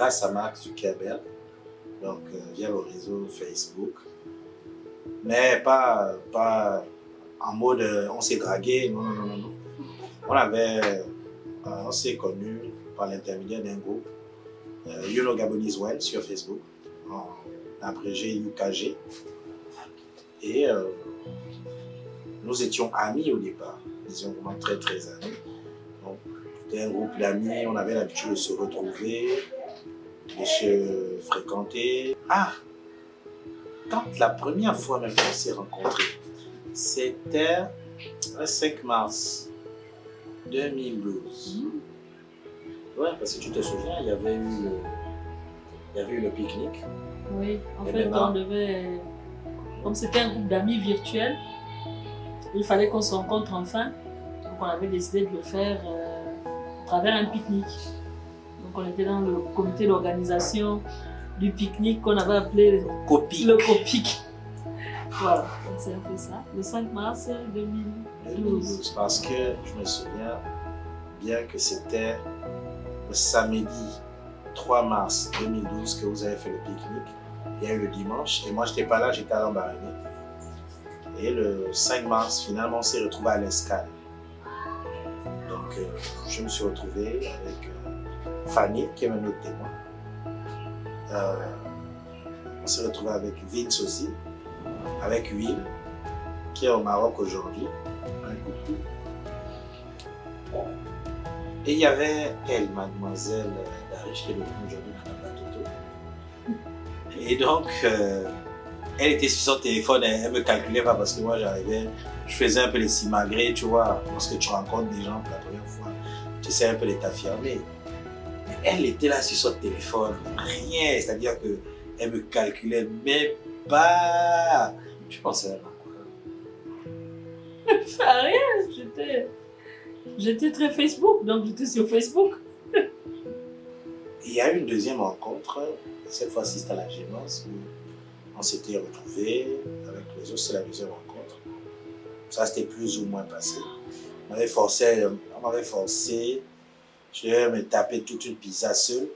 grâce à Mark Zuckerberg, donc via le réseau Facebook. Mais pas en mode on s'est dragué, non. On s'est connus par l'intermédiaire d'un groupe, You Know Gabonese Well sur Facebook, en abrégé UKG. Et nous étions amis au départ, nous étions vraiment très amis. Donc, c'était un groupe d'amis, on avait l'habitude de se retrouver, de se fréquenter. Quand la première fois même qu'on s'est rencontrés, c'était le 5 mars 2012. Ouais, parce que tu te souviens, il y avait eu le pique-nique. Oui, en fait, on devait... Comme c'était un groupe d'amis virtuels, il fallait qu'on se rencontre enfin. Donc on avait décidé de le faire à travers un pique-nique. Donc on était dans le comité d'organisation du pique-nique qu'on avait appelé le Copic. Voilà, donc c'est un peu ça. Le 5 mars 2012. Parce que je me souviens bien que c'était le samedi 3 mars 2012 que vous avez fait le pique-nique. Il y a eu le dimanche, et moi j'étais pas là, j'étais à Lambaréné. Et le 5 mars, finalement, on s'est retrouvé à l'Escale. Donc je me suis retrouvé avec Fanny, qui est même notre témoin. On s'est retrouvé avec Vince aussi, avec Will, qui est au Maroc aujourd'hui. Un coucou. Et il y avait elle, mademoiselle Dariche, qui est devenue aujourd'hui Madame Batoto. Et donc, elle était sur son téléphone, elle me calculait pas parce que moi j'arrivais, je faisais un peu les simagrées, tu vois, lorsque tu rencontres des gens pour la première fois, tu sais un peu les t'affirmer. Mais elle était là sur son téléphone, rien, c'est-à-dire qu'elle me calculait même pas. Je pensais à quoi? Rien, j'étais très Facebook, donc j'étais sur Facebook. Il y a eu une deuxième rencontre, cette fois-ci c'était à la Gémence, où on s'était retrouvés avec les autres, c'est la deuxième rencontre. Ça c'était plus ou moins passé. On m'avait forcé, je devais me taper toute une pizza seule,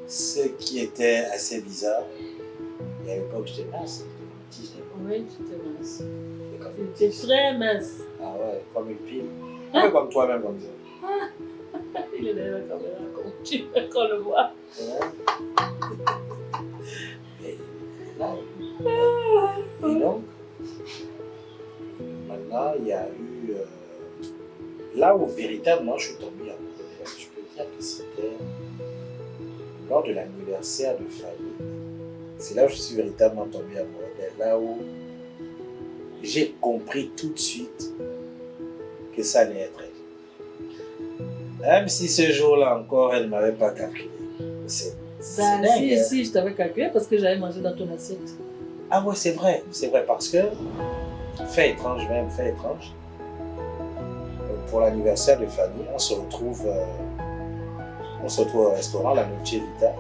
ce qui était assez bizarre. Et à l'époque j'étais mince, j'étais petit. Oui, j'étais mince. J'étais très mince. Ah ouais, comme une pile. Un peu comme toi-même comme ça. Il est dans la caméra, comme tu veux qu'on le voit. Ouais. Et donc, maintenant, il y a eu... là où véritablement je suis tombé amoureux, je peux dire que c'était lors de l'anniversaire de Fanny. C'est là où je suis véritablement tombé amoureux d'elle, là où j'ai compris tout de suite que ça allait être elle. Même si ce jour-là encore, elle ne m'avait pas calculé. Si, je t'avais calculé parce que j'avais mangé dans ton assiette. Ah ouais, c'est vrai parce que, fait étrange, pour l'anniversaire de Fanny, on se retrouve au restaurant La Dolce Vita.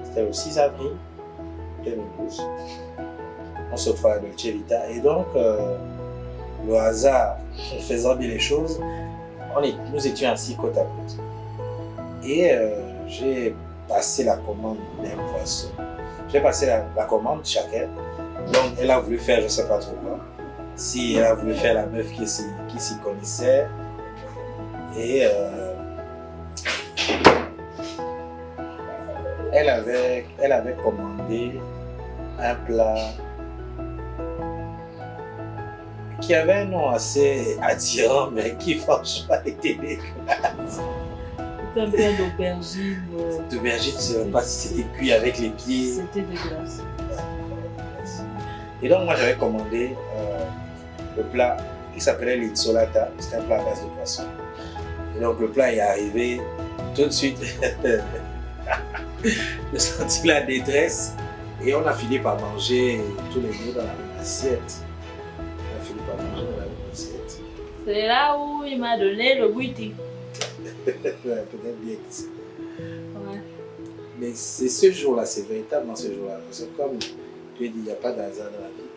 C'était le 6 avril 2012. On se retrouve à La Dolce Vita et donc, le hasard faisant bien les choses, nous étions assis côte à côte. Et j'ai passé la commande d'un poisson. J'ai passé la commande chacun. Donc elle a voulu faire je ne sais pas trop quoi. Si elle a voulu faire la meuf qui s'y connaissait. Et elle avait commandé un plat qui avait un nom assez attirant, mais qui franchement était dégueulasse. C'était un plat d'aubergine. D'aubergine, je ne sais pas si c'était cuit avec les pieds. C'était dégueulasse. Et donc moi j'avais commandé le plat qui s'appelait l'insolata, c'était un plat à base de poisson. Et donc le plat est arrivé, tout de suite, j'ai senti la détresse et on a fini par manger tous les deux dans la même assiette. C'est là où il m'a donné le goûter. Peut-être bien que c'est. Ouais. Mais c'est ce jour-là, c'est véritablement ce jour-là. Parce que comme tu dis, il n'y a pas d'hasard dans la vie.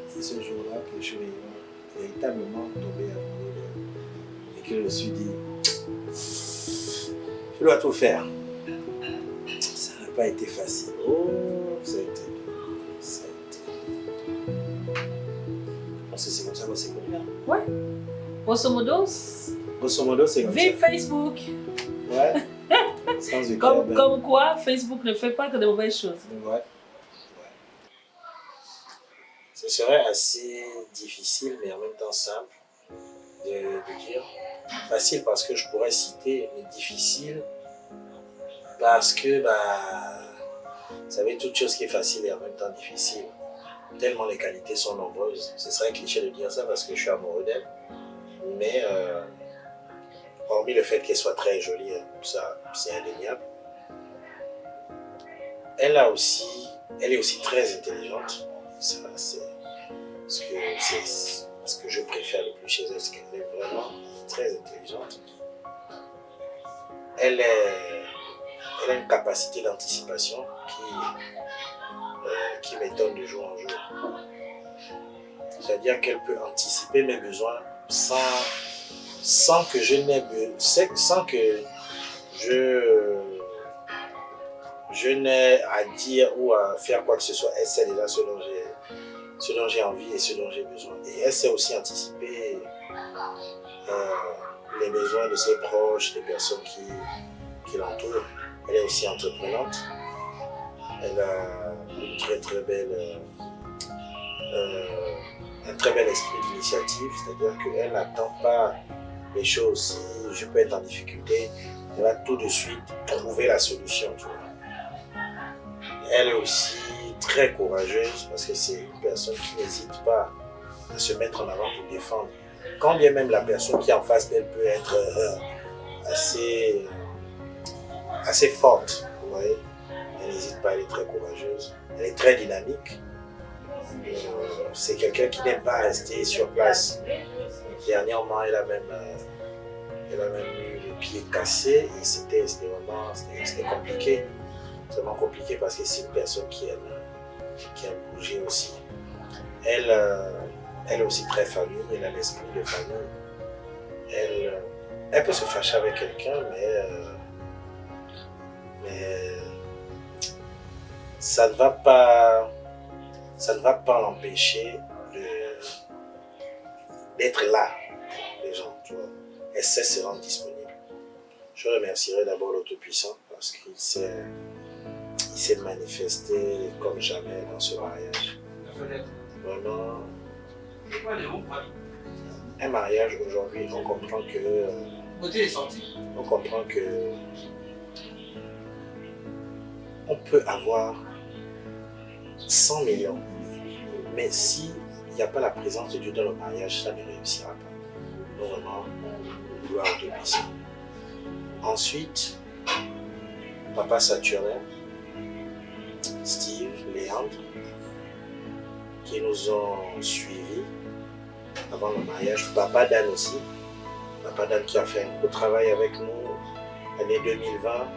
C'est ce jour-là que je suis véritablement tombé amoureux d'elle. Et que je me suis dit, je dois tout faire pas été facile. Oh, ça a été. Parce que c'est comme ça qu'on s'est connus. Hein? Ouais. Grosso modo, c'est comme vive ça. Facebook. Ouais. Sans aucun comme quoi, Facebook ne fait pas que de mauvaises choses. Ouais. Ce serait assez difficile, mais en même temps simple de dire. Facile parce que je pourrais citer, mais difficile parce que, vous savez, toute chose qui est facile et en même temps difficile. Tellement les qualités sont nombreuses. Ce serait cliché de dire ça parce que je suis amoureux d'elle. Mais, hormis le fait qu'elle soit très jolie, ça, c'est indéniable. Elle est aussi très intelligente. Ça, c'est ce que je préfère le plus chez elle, c'est qu'elle est vraiment très intelligente. Elle a une capacité d'anticipation qui m'étonne de jour en jour. C'est-à-dire qu'elle peut anticiper mes besoins sans que je n'ai à dire ou à faire quoi que ce soit. Elle sait déjà ce dont j'ai envie et ce dont j'ai besoin. Et elle sait aussi anticiper les besoins de ses proches, des personnes qui l'entourent. Elle est aussi entreprenante. Elle a une un très bel esprit d'initiative, c'est-à-dire qu'elle n'attend pas les choses. Si je peux être en difficulté, elle va tout de suite trouver la solution. Tu vois. Elle est aussi très courageuse parce que c'est une personne qui n'hésite pas à se mettre en avant pour défendre. Quand bien même la personne qui est en face d'elle peut être assez forte, vous voyez, elle n'hésite pas, elle est très courageuse, elle est très dynamique. C'est quelqu'un qui n'aime pas rester sur place. Dernièrement, elle a même eu le pied cassé et c'était compliqué. C'est vraiment compliqué parce que c'est une personne qui aime bouger aussi. Elle est aussi très famille, elle a l'esprit de famille. Elle peut se fâcher avec quelqu'un, mais ça ne va pas l'empêcher d'être là pour les gens, tu vois. Elle sait se rendre disponible. Je remercierai d'abord l'Auto-Puissant parce qu'il s'est manifesté comme jamais dans ce mariage. Vraiment, un mariage aujourd'hui, on comprend que on peut avoir 100 millions, mais s'il n'y a pas la présence de Dieu dans le mariage, ça ne réussira pas. Donc vraiment, gloire au Tout-Puissant. Ensuite, Papa Saturnin, Steve, Léandre, qui nous ont suivis avant le mariage. Papa Dan aussi. Papa Dan qui a fait un gros travail avec nous l'année 2020,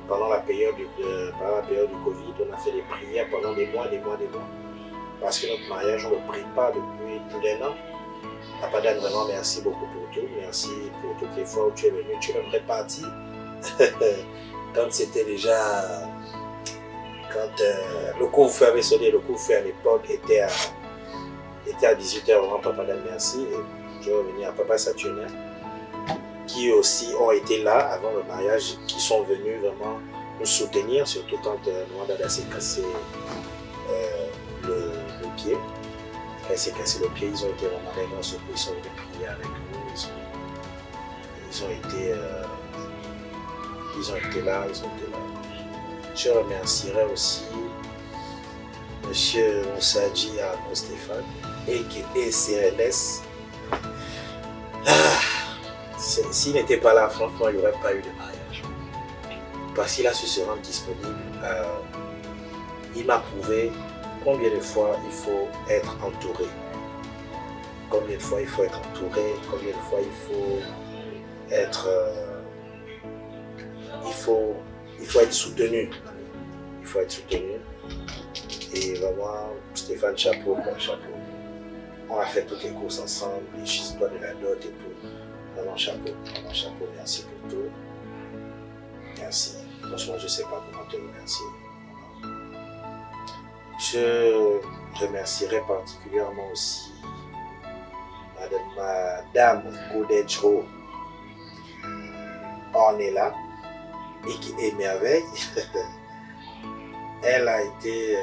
pendant la période du Covid. On a fait des prières pendant des mois. Parce que notre mariage, on ne le prie pas depuis plus d'1 an. Papa Dan, vraiment merci beaucoup pour tout. Merci pour toutes les fois où tu es venu. Tu es même réparti. Quand c'était déjà... Quand le couvre-feu avait sonné, le couvre-feu à l'époque était à 18h, vraiment Papa Dan, merci. Et je vais revenir à Papa Saturnin, qui aussi ont été là avant le mariage, qui sont venus vraiment nous soutenir, surtout quand Nwanda s'est cassé le pied. Elle s'est cassé le pied, ils ont été vraiment des grands secours, ils sont venus prier avec nous, ils ont été là. Je remercierai aussi Monsieur Moussadji Arnaud Stéphane et CRLS. S'il n'était pas là, franchement, il n'y aurait pas eu de mariage. Parce qu'il a su se rendre disponible. Il m'a prouvé combien de fois il faut être entouré. Combien de fois il faut être entouré, combien de fois il faut être soutenu. Il faut être soutenu. Et vraiment, Stéphane, chapeau, chapeau. On a fait toutes les courses ensemble, les histoires de la dot et tout. Vraiment chapeau, merci pour tout. Merci. Franchement, je ne sais pas comment te remercier. Je remercierai particulièrement aussi Madame Godedjo Ornella et qui émerveille. Elle a été...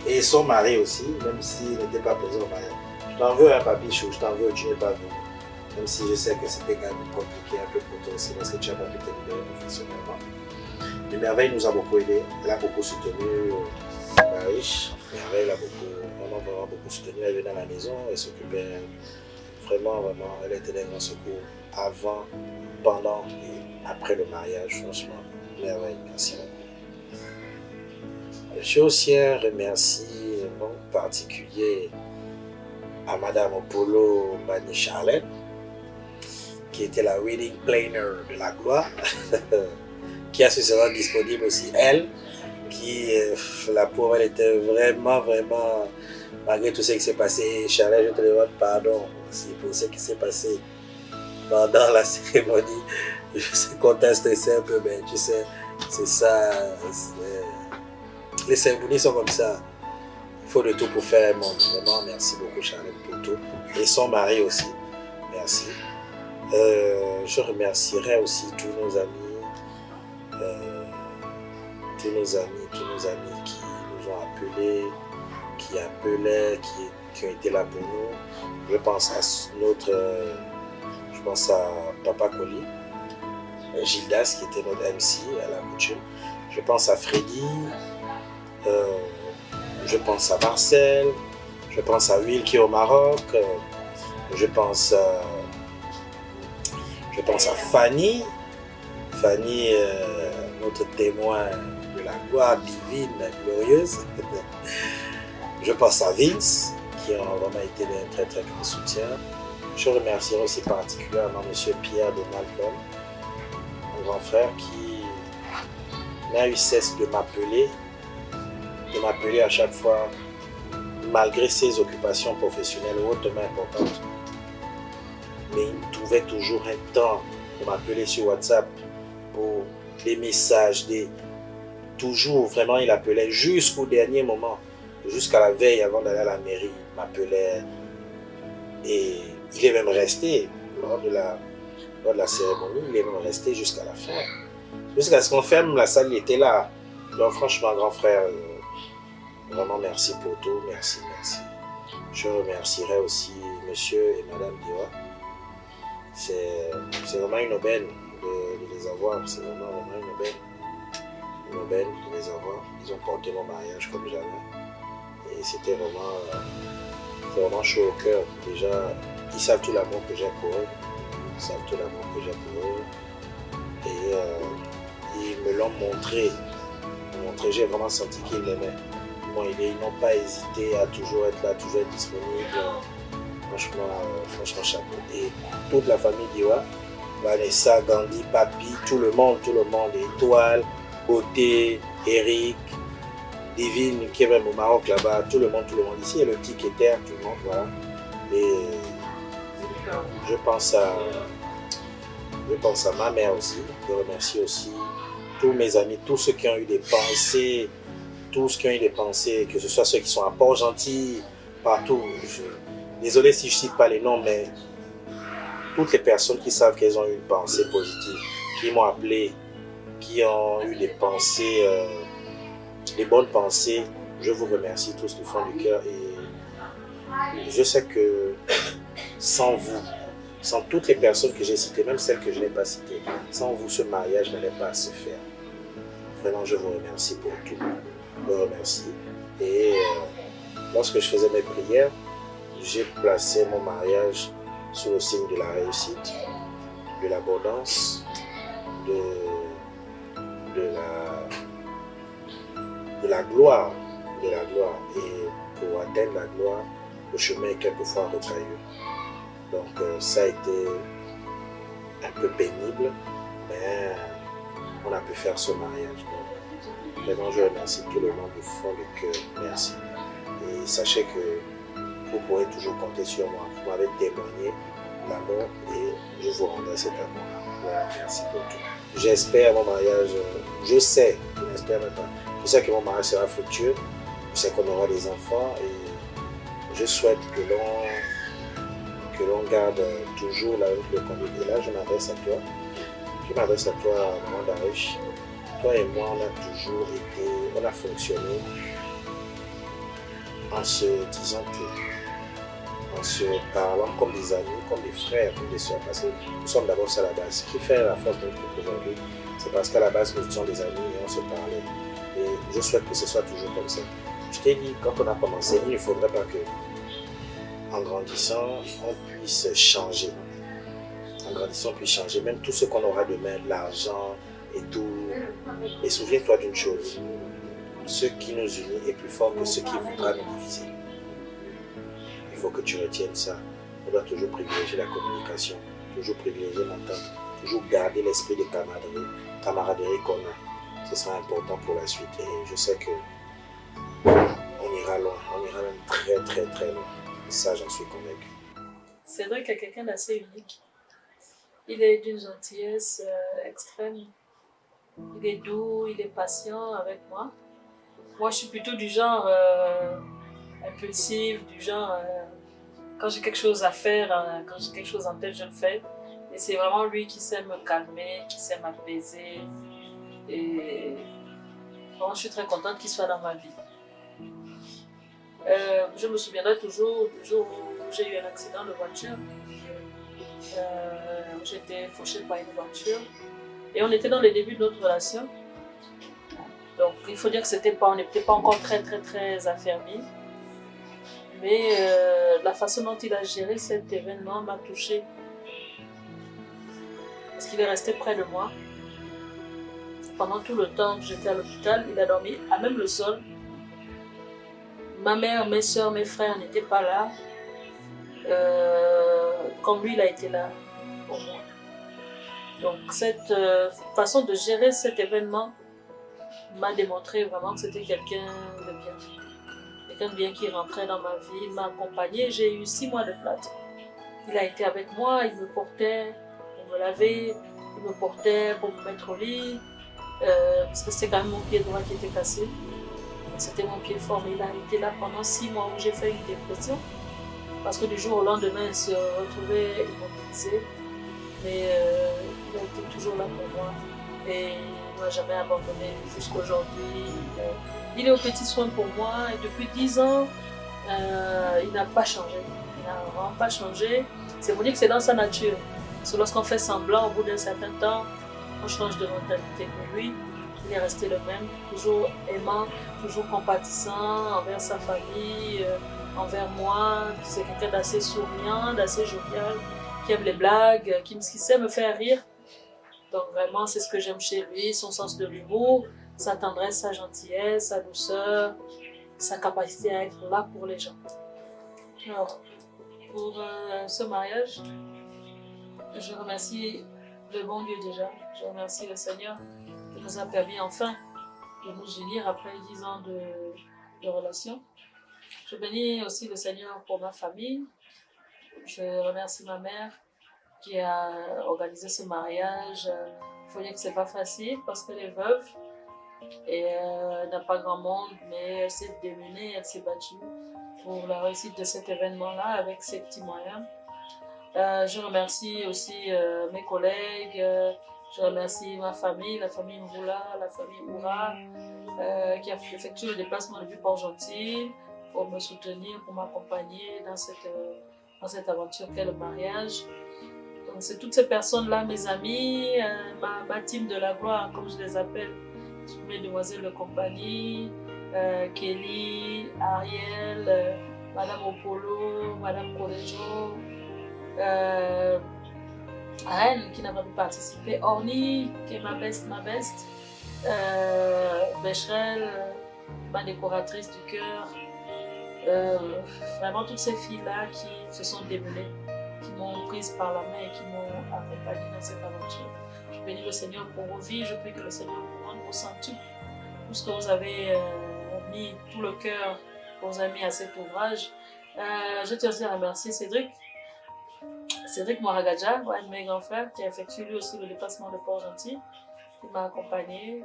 et son mari aussi, même s'il n'était pas présent au mariage. Je t'en veux un papichou, je t'en veux, tu n'es pas venu. Même si je sais que c'était quand même compliqué un peu pour toi aussi parce que tu n'as pas pu te libérer professionnellement. Mais Merveille nous a beaucoup aidé, elle a beaucoup soutenu la riche. Merveille l'a vraiment beaucoup soutenu. Elle venait à la maison, elle s'occupait vraiment, elle était d'un grand secours avant, pendant et après le mariage, franchement. Merveille, merci beaucoup. Je aussi un remerciement particulier à Madame Apollo Mbani Charlène, qui était la wedding planner de la gloire, qui a su se rendre disponible aussi, elle, qui, la pauvre, elle était vraiment, malgré tout ce qui s'est passé, Charlène, je te demande pardon aussi pour ce qui s'est passé pendant la cérémonie. Je sais qu'on t'a stressé un peu, mais tu sais, c'est ça. Les cérémonies sont comme ça. Il faut de tout pour faire un monde. Vraiment, merci beaucoup Charlène pour tout. Et son mari aussi. Merci. Je remercierai aussi tous nos amis qui nous ont appelés, qui appelaient, qui ont été là pour nous. Je pense à Papa Colli, Gildas qui était notre MC à la coutume. Je pense à Freddy. Je pense à Marcel, je pense à Will qui est au Maroc, je pense à Fanny, notre témoin de la gloire divine, glorieuse. Je pense à Vince qui a vraiment été d'un très très grand soutien. Je remercierai aussi particulièrement M. Pierre de Malcolm, mon grand frère qui n'a eu cesse de m'appeler à chaque fois, malgré ses occupations professionnelles hautement importantes. Mais il trouvait toujours un temps pour m'appeler sur WhatsApp, pour des messages, toujours, vraiment, il appelait jusqu'au dernier moment, jusqu'à la veille avant d'aller à la mairie, il m'appelait. Et il est même resté, lors de la cérémonie, il est même resté jusqu'à la fin. Jusqu'à ce qu'on ferme la salle, il était là. Donc franchement, grand frère, vraiment merci pour tout, merci. Je remercierai aussi monsieur et madame Diwa. C'est vraiment une aubaine de les avoir, c'est vraiment une aubaine de les avoir. Ils ont porté mon mariage comme jamais. Et c'était vraiment chaud au cœur. Déjà, ils savent tout l'amour que j'ai pour eux. Et ils me l'ont montré. J'ai vraiment senti qu'ils l'aimaient. Ils n'ont pas hésité à toujours être là, toujours être disponible. Franchement, chapeau. Et toute la famille Diwa, Vanessa, Gandhi, Papi, tout le monde, Étoile, Beauté, Eric, Divine, qui est même au Maroc là-bas, tout le monde ici, et le petit qui est terre, tout le monde, voilà. Et je pense à ma mère aussi. Je remercie aussi tous mes amis, tous ceux qui ont eu des pensées, que ce soit ceux qui sont à Port-Gentil, partout. Désolé si je ne cite pas les noms, mais toutes les personnes qui savent qu'elles ont eu une pensée positive, qui m'ont appelé, qui ont eu des pensées, des bonnes pensées, je vous remercie tous du fond du cœur. Et je sais que sans vous, sans toutes les personnes que j'ai citées, même celles que je n'ai pas citées, sans vous, ce mariage n'allait pas se faire. Vraiment, je vous remercie pour tout. Je vous remercie. Et lorsque je faisais mes prières, j'ai placé mon mariage sous le signe de la réussite, de l'abondance, de la gloire. Et pour atteindre la gloire, le chemin est quelquefois rocailleux. Donc ça a été un peu pénible, mais on a pu faire ce mariage. Donc, vraiment, je remercie tout le monde du fond du cœur. Merci. Et sachez que vous pourrez toujours compter sur moi. Vous m'avez témoigné l'amour et je vous rendrai cet amour. Voilà, merci pour tout. j'espère mon mariage, je sais, je n'espère même pas, je sais que mon mariage sera fructueux, je sais qu'on aura des enfants et je souhaite que l'on garde toujours la route de conduite. Et là, je m'adresse à toi, maman Darèche. Toi et moi, on a toujours été, on a fonctionné en se disant tout, en se parlant comme des amis, comme des frères, comme des soeurs, parce que nous sommes d'abord ça à la base. Ce qui fait la force de notre couple aujourd'hui, c'est parce qu'à la base, nous sommes des amis et on se parlait. Et je souhaite que ce soit toujours comme ça. Je t'ai dit, quand on a commencé, il ne faudrait pas que, en grandissant, on puisse changer. En grandissant, on puisse changer. Même tout ce qu'on aura demain, l'argent et tout. Et souviens-toi d'une chose, ce qui nous unit est plus fort que ce qui voudra nous diviser. Il faut que tu retiennes ça. On doit toujours privilégier la communication, toujours privilégier l'entente, toujours garder l'esprit de camaraderie qu'on a. Ce sera important pour la suite. Et je sais que on ira loin, on ira même très très très loin. Ça, j'en suis convaincu. Cédric est quelqu'un d'assez unique. Il est d'une gentillesse extrême. Il est doux, il est patient avec moi. Moi, je suis plutôt du genre impulsif, du genre quand j'ai quelque chose à faire, quand j'ai quelque chose en tête, je le fais. Et c'est vraiment lui qui sait me calmer, qui sait m'apaiser. Et bon, je suis très contente qu'il soit dans ma vie. Je me souviendrai toujours du jour où j'ai eu un accident de voiture. J'étais fauchée par une voiture. Et on était dans les débuts de notre relation. Donc il faut dire que on n'était pas encore très très très affermis. Mais la façon dont il a géré cet événement m'a touchée. Parce qu'il est resté près de moi. Pendant tout le temps que j'étais à l'hôpital, il a dormi à même le sol. Ma mère, mes soeurs, mes frères n'étaient pas là. Comme lui, il a été là pour moi. Donc cette façon de gérer cet événement m'a démontré vraiment que c'était quelqu'un de bien. Quelqu'un de bien qui rentrait dans ma vie, il m'a accompagné. J'ai eu 6 mois de plâtre. Il a été avec moi, il me portait pour me laver, il me portait pour me mettre au lit, parce que c'était quand même mon pied droit qui était cassé. C'était mon pied fort, mais il a été là pendant 6 mois où j'ai fait une dépression. Parce que du jour au lendemain, il se retrouvait immobilisé. Mais il a été toujours là pour moi. Et il ne m'a jamais abandonné jusqu'à aujourd'hui. Il est aux petits soins pour moi. Et depuis 10 ans, il n'a pas changé. Il n'a vraiment pas changé. C'est pour dire que c'est dans sa nature. C'est lorsqu'on fait semblant, au bout d'un certain temps, on change de mentalité. Mais lui, il est resté le même. Toujours aimant, toujours compatissant envers sa famille, envers moi. C'est quelqu'un d'assez souriant, d'assez jovial, qui aime les blagues, qui sait me faire rire. Donc vraiment, c'est ce que j'aime chez lui, son sens de l'humour, sa tendresse, sa gentillesse, sa douceur, sa capacité à être là pour les gens. Alors, pour ce mariage, je remercie le bon Dieu déjà. Je remercie le Seigneur qui nous a permis enfin de nous unir après 10 ans de relation. Je bénis aussi le Seigneur pour ma famille. Je remercie ma mère qui a organisé ce mariage. Il faut dire que c'est pas facile parce qu'elle est veuve et elle n'a pas grand monde, mais elle s'est démenée, elle s'est battue pour la réussite de cet événement-là avec ses petits moyens. Je remercie aussi mes collègues, je remercie ma famille, la famille Ngoula, la famille Oura, qui a effectué le déplacement depuis Port-Gentil pour me soutenir, pour m'accompagner dans cette aventure qu'est le mariage. Donc c'est toutes ces personnes-là, mes amis, ma team de la gloire, comme je les appelle, mes demoiselles de compagnie, Kelly, Ariel, Madame Opolo, Madame Colejo, Anne qui n'a pas pu participer, Orny qui est ma best, Becherel, ma décoratrice du cœur, vraiment toutes ces filles-là qui se sont démenées, qui m'ont prise par la main et qui m'ont accompagnée dans cette aventure. Je bénis le Seigneur pour vos vies, je prie que le Seigneur vous rende vos centuple, tout ce que vous avez mis, tout le cœur que vous avez mis à cet ouvrage. Je tiens aussi à remercier Cédric Moragadja, un de mes grands frères, qui a effectué lui aussi le déplacement de Port-Gentil. Il m'a accompagné.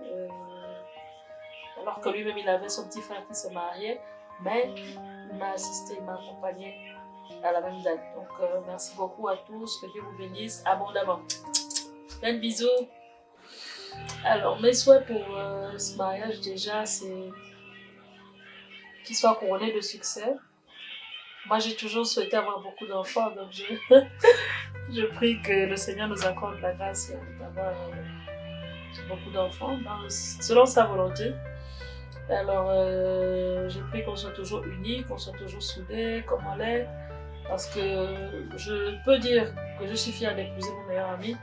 Alors que lui-même, il avait son petit frère qui se mariait. Mais il m'a assisté, il m'a accompagné à la même date. Donc, merci beaucoup à tous. Que Dieu vous bénisse abondamment. Plein de bisous. Alors, mes souhaits pour ce mariage, déjà, c'est qu'il soit couronné de succès. Moi, j'ai toujours souhaité avoir beaucoup d'enfants, donc je prie que le Seigneur nous accorde la grâce d'avoir beaucoup d'enfants, selon sa volonté. Alors, je prie qu'on soit toujours unis, qu'on soit toujours soudés, comme on l'est, parce que je peux dire que je suis fière d'épouser mon meilleur ami.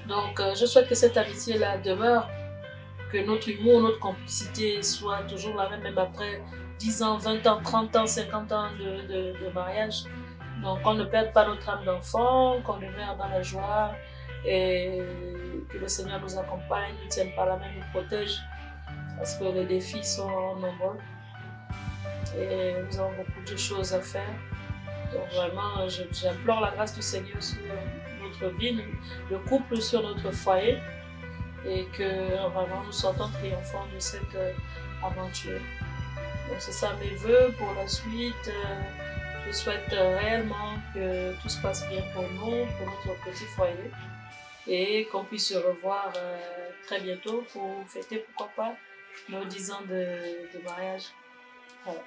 Donc, je souhaite que cette amitié-là demeure, que notre humour, notre complicité soit toujours la même après 10 ans, 20 ans, 30 ans, 50 ans de mariage. Donc, qu'on ne perde pas notre âme d'enfant, qu'on demeure dans la joie et que le Seigneur nous accompagne, nous tienne par la main, nous protège parce que les défis sont nombreux et nous avons beaucoup de choses à faire. Donc, vraiment, j'implore la grâce du Seigneur sur notre vie, le couple sur notre foyer et que vraiment nous sortons triomphants de cette aventure. Donc c'est ça mes vœux pour la suite. Je souhaite réellement que tout se passe bien pour nous, pour notre petit foyer et qu'on puisse se revoir très bientôt pour fêter, pourquoi pas, nos 10 ans de mariage. Voilà.